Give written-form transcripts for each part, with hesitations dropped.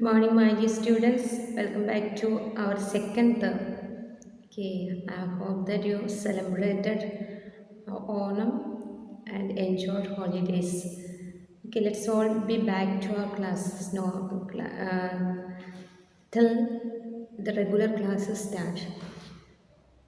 Morning, my dear students. Welcome back to our second term. Okay, I hope that you celebrated Onam and enjoyed holidays. Okay, let's all be back to our classes now till the regular classes start.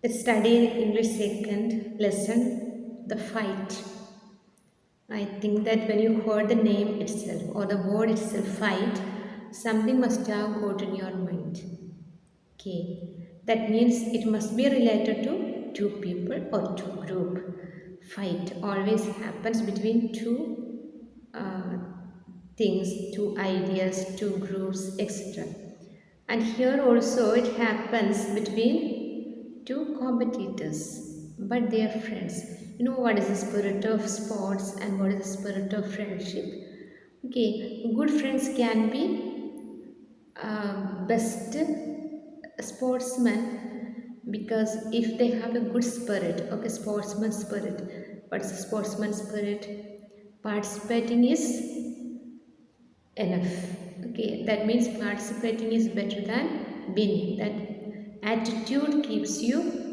Let's study English second lesson, the fight. I think that when you heard the name itself or the word itself, fight, something must have got in your mind. Okay, that means it must be related to two people or two group. Fight always happens between two things, two ideas, two groups, etc. And here also it happens between two competitors, but they are friends. You know what is the spirit of sports and what is the spirit of friendship? Okay, good friends can be best sportsmen because if they have a good spirit, okay, sportsman spirit. What's a sportsman spirit? Participating is enough. Okay, that means participating is better than winning. That attitude keeps you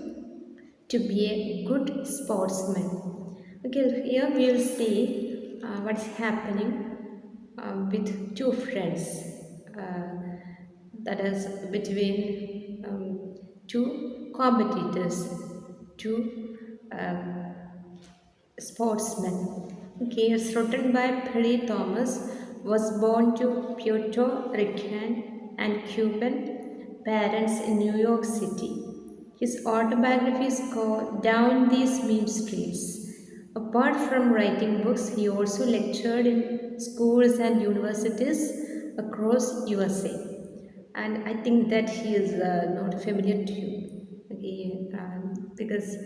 to be a good sportsman. Okay, here we will see what's happening with two friends, uh, that is between two competitors, two sportsman. Okay, it's written by Perry Thomas, was born to Puerto Rican and Cuban parents in New York City. His autobiography is called Down These Mean Streets. Apart from writing books, he also lectured in schools and universities across USA. And I think that he is not familiar to you, okay, because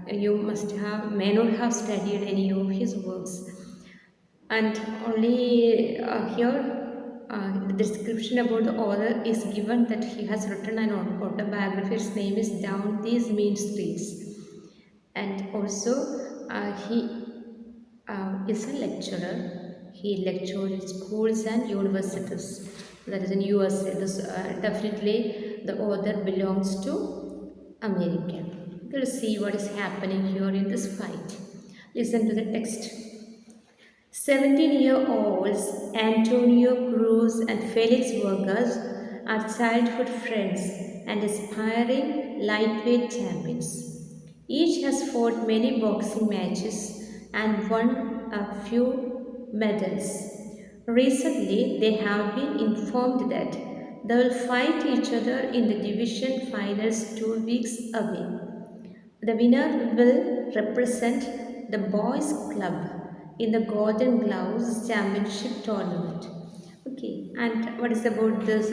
you must have may not have studied any of his works, and only here the description about the author is given that he has written an autobiography. His name is Down These Mean Streets, and also he is a lecturer. He lectured in schools and universities. That is in USA. This definitely the author belongs to America. We'll see what is happening here in this fight. Listen to the text. 17-year-olds Antonio Cruz and Felix Vargas are childhood friends and aspiring lightweight champions. Each has fought many boxing matches and won a few medals. Recently, they have been informed that they will fight each other in the division finals 2 weeks away. The winner will represent the boys' club in the Golden Gloves Championship tournament. Okay, and what is about this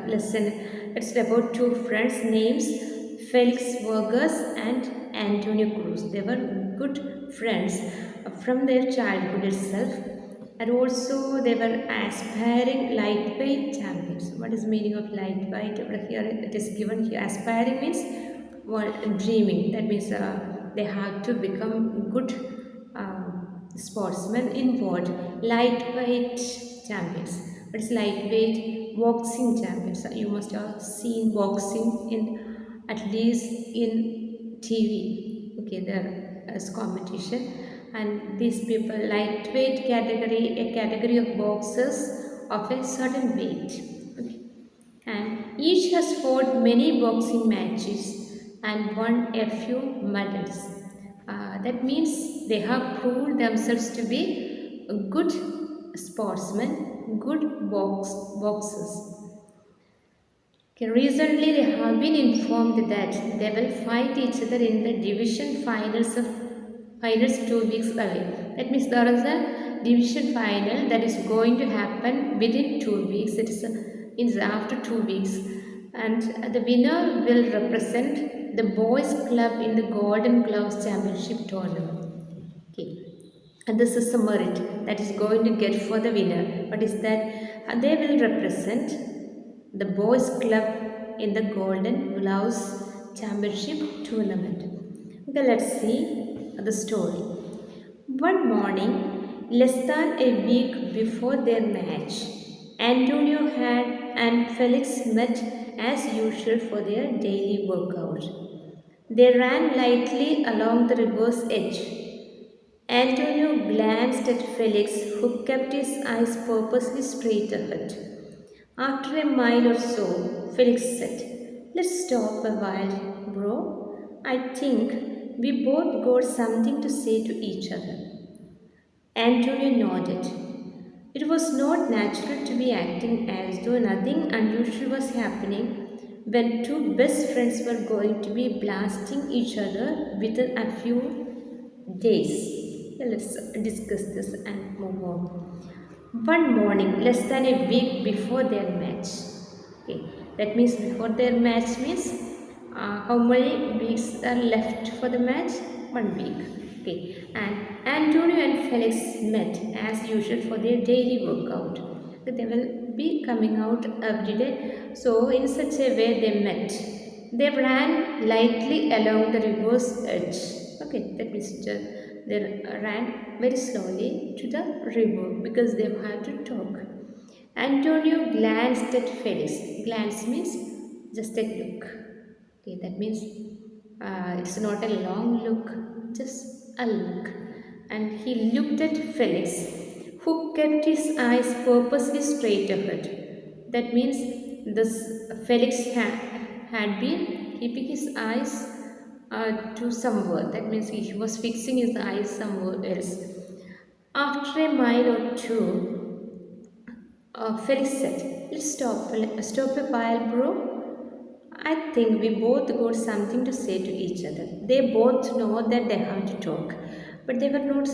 lesson? It's about two friends' names, Felix Vargas and Antonio Cruz. They were good friends from their childhood itself, and also they were aspiring lightweight champions. What is the meaning of lightweight? Here it is given here. Aspiring means dreaming. That means they have to become good sportsmen in what? Lightweight champions. What is lightweight? Boxing champions. You must have seen boxing in at least in TV. Okay, there is competition, and these people lightweight category, a category of boxers of a certain weight. Okay, and each has fought many boxing matches and won a few medals. That means they have proved themselves to be good sportsmen, good boxers. Okay, recently, they have been informed that they will fight each other in the division finals 2 weeks away. That means there is a division final that is going to happen within 2 weeks. It's after 2 weeks, and the winner will represent the boys' club in the Golden Gloves Championship tournament. Okay, and this is the merit that is going to get for the winner. What is that? They will represent the boys club in the Golden Gloves Championship tournament. Okay, let's see the story. One morning, less than a week before their match, Antonio had and Felix met as usual for their daily workout. They ran lightly along the river's edge. Antonio glanced at Felix, who kept his eyes purposely straight ahead. After a mile or so, Felix said, "Let's stop a while, bro. I think we both got something to say to each other." Antonio nodded. It was not natural to be acting as though nothing unusual was happening when two best friends were going to be blasting each other within a few days. Yeah, let's discuss this and move on. One morning, less than a week before their match. Okay, that means before their match means how many weeks are left for the match? 1 week. Okay, and Antonio and Felix met as usual for their daily workout. Okay, they will be coming out every day. So, in such a way, they met. They ran lightly along the river's edge. Okay, that means they ran very slowly to the river because they had to talk. Antonio glanced at Felix. Glance means just a look. Okay, that means it's not a long look, just a look. And he looked at Felix, who kept his eyes purposely straight ahead. That means this Felix had been keeping his eyes to somewhere. That means he was fixing his eyes somewhere else. After a mile or two, Felix said, "Let's stop a while, bro. I think we both got something to say to each other." They both know that they have to talk, but they were not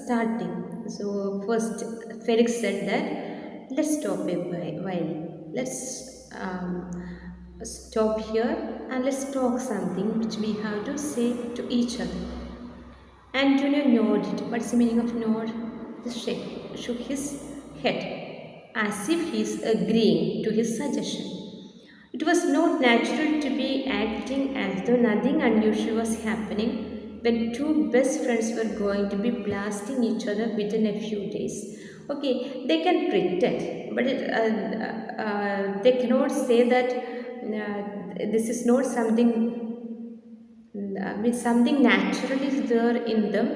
starting. So first, Felix said that let's stop a while. Let's stop here and let's talk something which we have to say to each other. Antonio nodded. What's the meaning of nod? Just shook his head as if he is agreeing to his suggestion. It was not natural to be acting as though nothing unusual was happening when two best friends were going to be blasting each other within a few days. Okay, they can pretend, but they cannot say that this is not something means something natural is there in them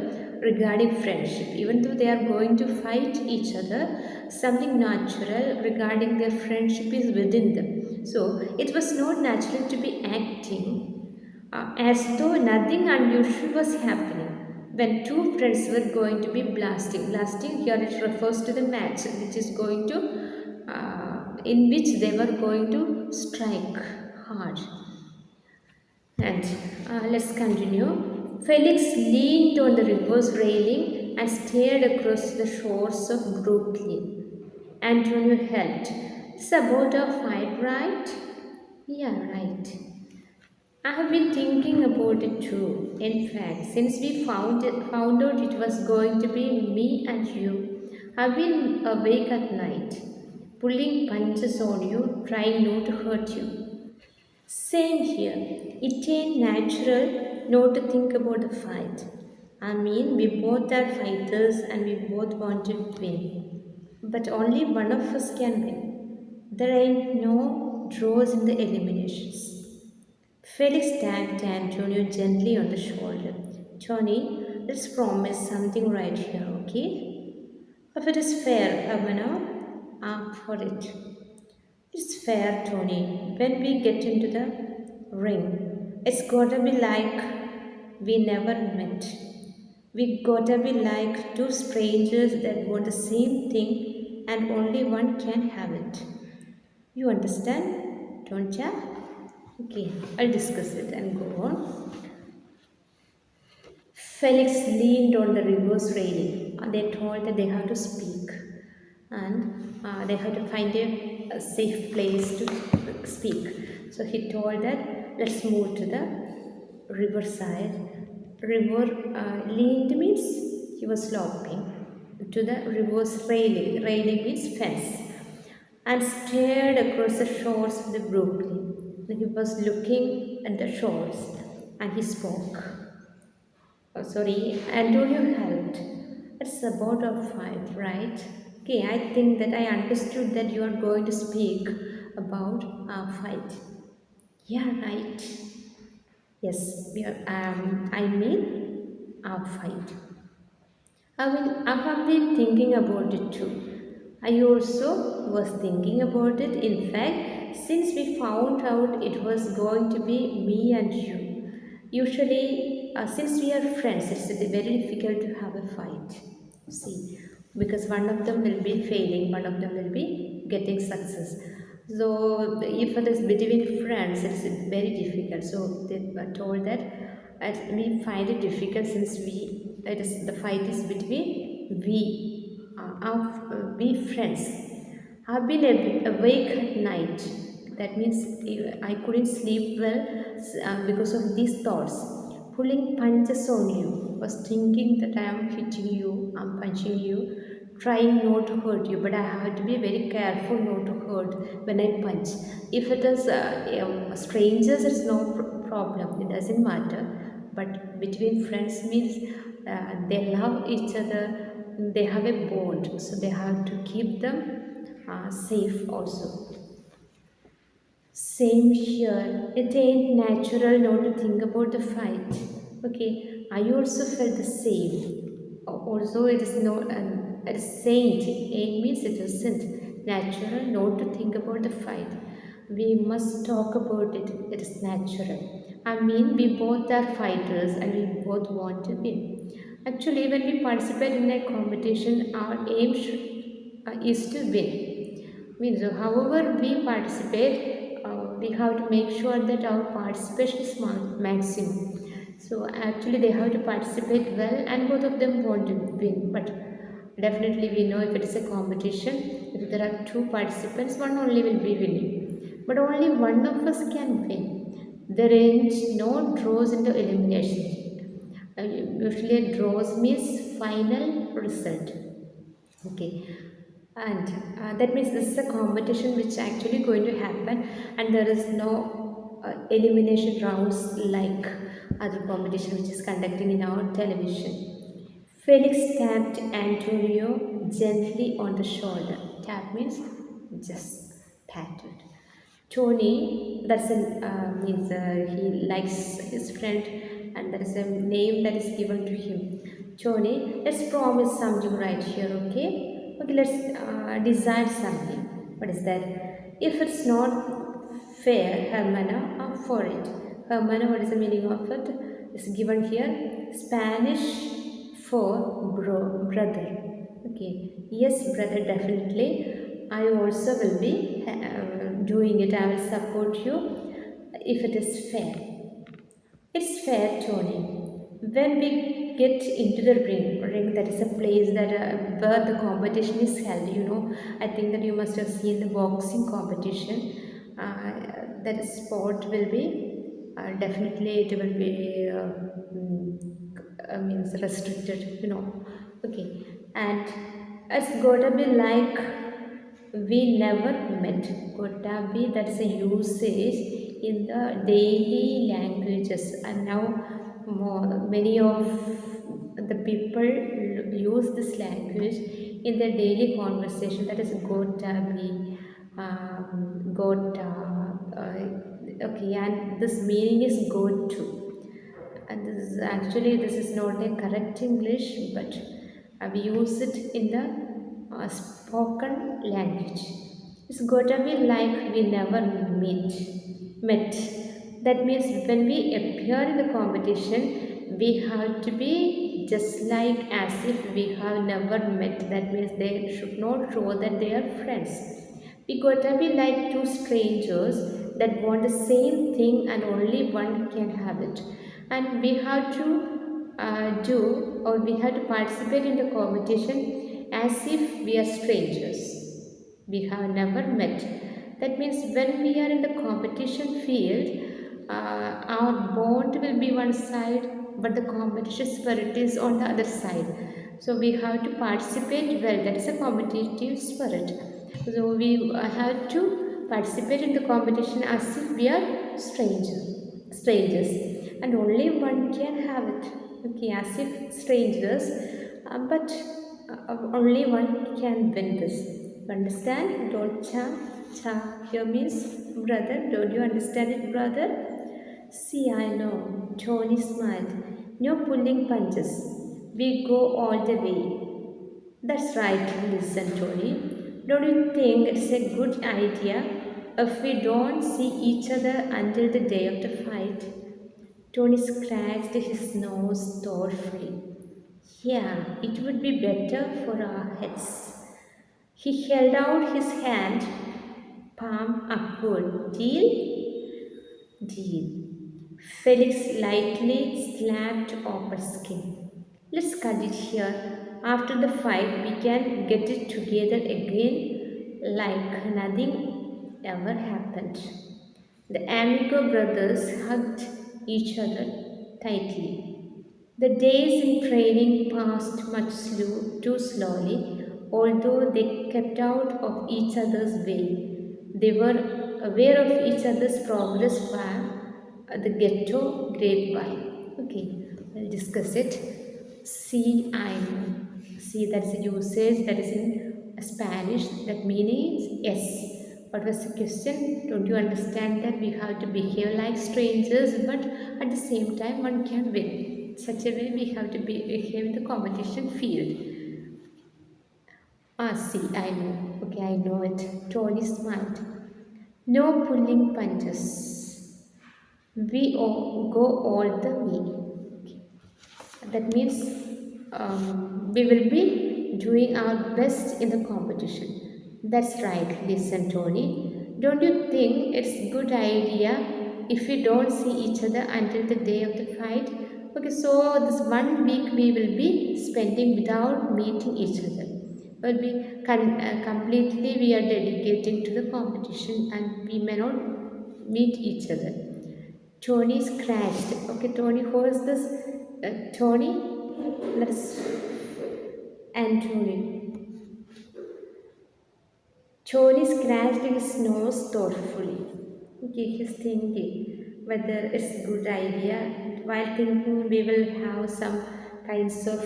regarding friendship. Even though they are going to fight each other, something natural regarding their friendship is within them. So it was not natural to be acting as though nothing unusual was happening when two friends were going to be blasting. Blasting here it refers to the match which is going to in which they were going to strike hard. And let's continue. Felix leaned on the river's railing and stared across the shores of Brooklyn. Antonio helped. "It's about our fight, right?" "Yeah, right. I have been thinking about it too. In fact, since we found out it was going to be me and you, I've been awake at night, pulling punches on you, trying not to hurt you." Same here. It ain't natural not to think about the fight. I mean, we both are fighters and we both want to win. But only one of us can win. There ain't no draws in the eliminations. Felix tapped Antonio gently on the shoulder. "Tony, let's promise something right here, okay? If it is fair, Havana, I'm for it." "It's fair, Tony. When we get into the ring, it's gotta be like we never met. We gotta be like two strangers that want the same thing and only one can have it. You understand, don't ya?" Okay, I'll discuss it and go on. Felix leaned on the river's railing. They told that they have to speak and they have to find a safe place to speak. So he told that let's move to the riverside. River leaned means he was sloping to the river's railing. Railing means fence. And stared across the shores of the Brooklyn. He was looking at the shores and he spoke. Antonio helped. "It's about our fight, right?" Okay, I think that I understood that you are going to speak about a fight. Yeah, right. Yes, I mean a fight. I have been thinking about it too. I also was thinking about it. In fact, since we found out it was going to be me and you, usually, since we are friends, it's very difficult to have a fight. See, because one of them will be failing, one of them will be getting success. So, if it is between friends, it's very difficult. So, they were told that we find it difficult since it is the fight is between we friends. I've been awake at night. That means I couldn't sleep well because of these thoughts. Pulling punches on you, was thinking that I am hitting you, I'm punching you, trying not to hurt you, but I have to be very careful not to hurt when I punch. If it is strangers, it's no problem, it doesn't matter. But between friends means they love each other, they have a bond, so they have to keep them safe also. Same here. It ain't natural not to think about the fight. Okay, I also felt the same. Also, it is not a saint. It means it isn't natural not to think about the fight. We must talk about it. It is natural. I mean, we both are fighters and we both want to win. Actually, when we participate in a competition, our aim is to win. Means, however we participate, we have to make sure that our participation is maximum. So actually, they have to participate well, and both of them want to win. But definitely, we know if it is a competition, if there are two participants, one only will be winning. But only one of us can win. There ain't no draws into elimination. Usually, draws means final result. Okay, and that means this is a competition which actually going to happen, and there is no elimination rounds like other competition which is conducting in our television. Felix tapped Antonio gently on the shoulder. Tap means just patted. Tony, that's a means he likes his friend, and there is a name that is given to him. Tony, let's promise something right here, okay? Okay, let's decide something. What is that? If it's not fair, Hermana, up for it. Hermana, what is the meaning of it? It's given here. Spanish for brother. Okay. Yes, brother, definitely. I also will be doing it. I will support you if it is fair. It's fair, Tony. When we get into the ring that is a place that where the competition is held. I think that you must have seen the boxing competition. That sport will be definitely it will be means restricted. Okay, and it's gotta be like we never met. Gotta be that's a usage in the daily languages, and now many of the people use this language in their daily conversation. That is gotta be, gotta. Okay, and this meaning is go to, and this is not a correct English, but we use it in the spoken language. It's gotta be like we never met. That means when we appear in the competition, we have to be just like as if we have never met. That means they should not show that they are friends. We gotta be like two strangers that want the same thing and only one can have it. And we have to do or we have to participate in the competition as if we are strangers. We have never met. That means when we are in the competition field, our bond will be one side, but the competition spirit is on the other side. So we have to participate well. That is a competitive spirit. So we have to participate in the competition as if we are strangers, and only one can have it. Okay, as if strangers, but only one can win this. You understand? Don't cha. Cha here means brother. Don't you understand it, brother? See, I know. Tony smiled. No pulling punches. We go all the way. That's right. Listen, Tony. Don't you think it's a good idea if we don't see each other until the day of the fight? Tony scratched his nose thoughtfully. Yeah, it would be better for our heads. He held out his hand, palm upward. Deal? Deal. Felix lightly slapped open skin. Let's cut it here. After the fight, we can get it together again like nothing ever happened. The Amigo brothers hugged each other tightly. The days in training passed too slowly, although they kept out of each other's way. They were aware of each other's progress via the ghetto grapevine. Okay, we'll discuss it. See, I know. See, that's a usage that is in Spanish. That meaning is yes. What was the question? Don't you understand that we have to behave like strangers, but at the same time, one can win? Such a way we have to behave in the competition field. Ah, see, I know. Okay, I know it. Tony smiled. No pulling punches. We all go all the way. That means we will be doing our best in the competition. That's right, listen, Tony. Don't you think it's good idea if we don't see each other until the day of the fight? Okay, so this 1 week we will be spending without meeting each other. Will be completely we are dedicating to the competition and we may not meet each other. Tony scratched. Okay, Tony, who is this? Tony? Let's. Anthony. Tony scratched his nose thoughtfully. Okay, he's thinking whether it's a good idea. While thinking, we will have some kinds of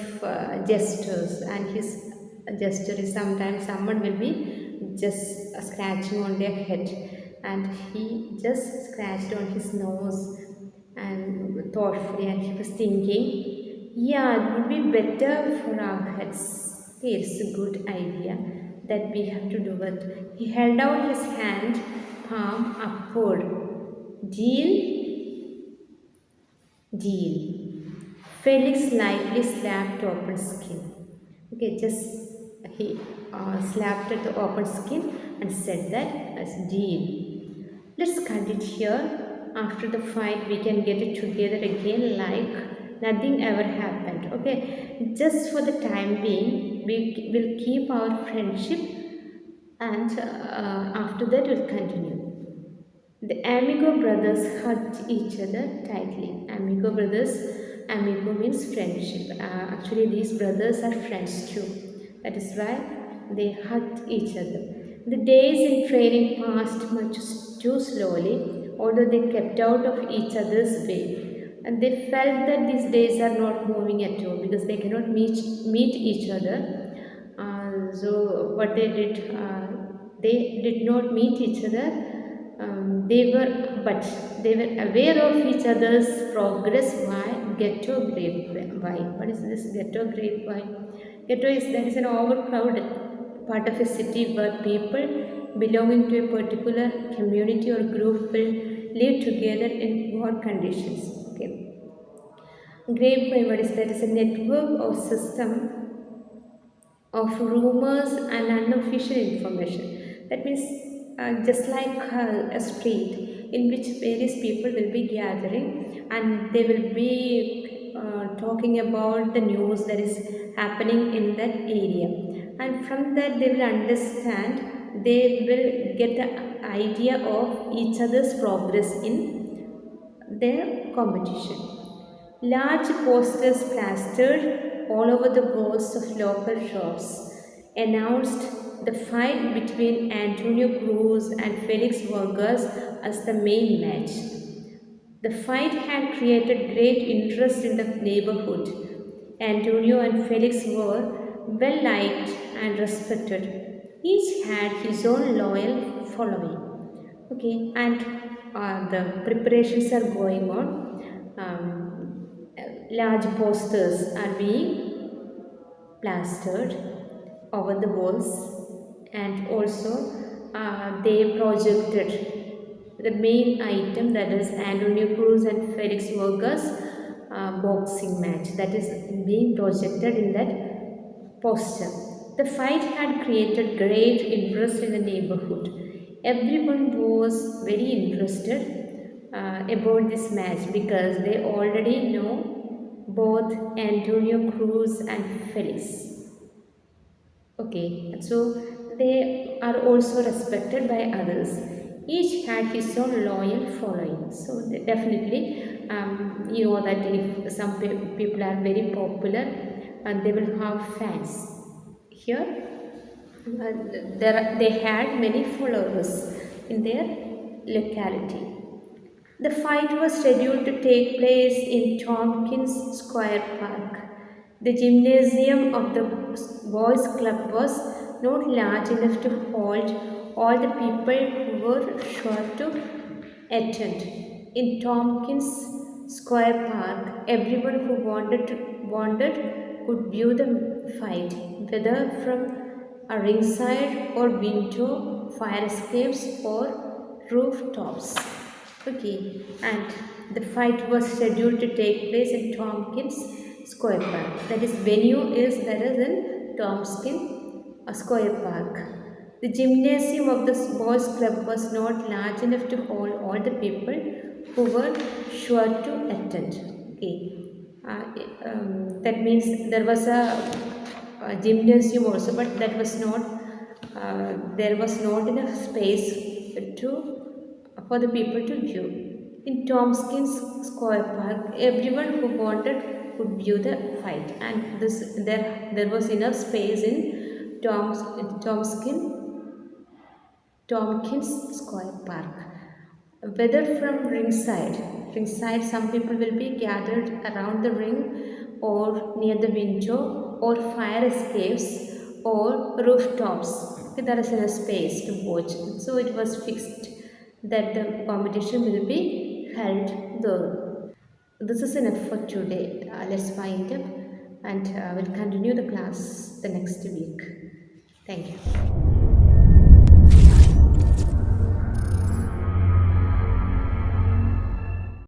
gestures, and his gesture is sometimes someone will be just scratching on their head, and he just scratched on his nose and thoughtfully, and he was thinking, yeah, it would be better for our heads. Okay, it's a good idea that we have to do it. He held out his hand, palm upward. Deal? Deal. Felix lightly slapped open skin. Okay, just he slapped at the open skin and said that as deal. Let's cut it here. After the fight, we can get it together again like nothing ever happened. Okay, just for the time being, we will keep our friendship and after that we'll continue. The Amigo brothers hugged each other tightly. Amigo brothers, amigo means friendship. Actually, these brothers are friends too. That is why they hugged each other. The days in training passed much too slowly, although they kept out of each other's way. And they felt that these days are not moving at all because they cannot meet each other. So what they did not meet each other. But they were aware of each other's progress via ghetto grapevine. What is this ghetto grapevine? Ghetto is an overcrowded part of a city where people belonging to a particular community or group will live together in poor conditions. Okay. Grapevine, what is that? It's a network or system of rumors and unofficial information. That means just like a street in which various people will be gathering and they will be talking about the news that is happening in that area, and from that they will understand, they will get the idea of each other's progress in their competition. Large posters plastered all over the walls of local shops announced the fight between Antonio Cruz and Felix Vargas as the main match. The fight had created great interest in the neighborhood. Antonio and Felix were well liked and respected. Each had his own loyal following. Okay, and the preparations are going on. Large posters are being plastered over the walls, and also they projected the main item, that is Antonio Cruz and Felix Vargas boxing match, that is being projected in that poster. The fight had created great interest in the neighborhood. Everyone was very interested about this match because they already know both Antonio Cruz and Felix. Okay, so they are also respected by others. Each had his own loyal following. So definitely, you know that if some people are very popular, and they will have fans. Here, they had many followers in their locality. The fight was scheduled to take place in Tompkins Square Park. The gymnasium of the boys' club was not large enough to hold all the people who were sure to attend. In Tompkins Square Park, everyone who wanted could view the fight, whether from a ringside or window, fire escapes or rooftops. Okay, and the fight was scheduled to take place in Tompkins Square Park. That is, venue is that is in Tompkins Square Park. The gymnasium of the boys' club was not large enough to hold all the people who were sure to attend. Okay, that means there was a gymnasium also, but that was not. There was not enough space to for the people to view. In Tompkins Square Park, everyone who wanted could view the fight, and there was enough space in Tompkins Square Park. Whether from ringside, some people will be gathered around the ring or near the window or fire escapes or rooftops. There is enough space to watch. So it was fixed that the competition will be held there. This is enough for today. Let's wind up, and we'll continue the class the next week. Thank you.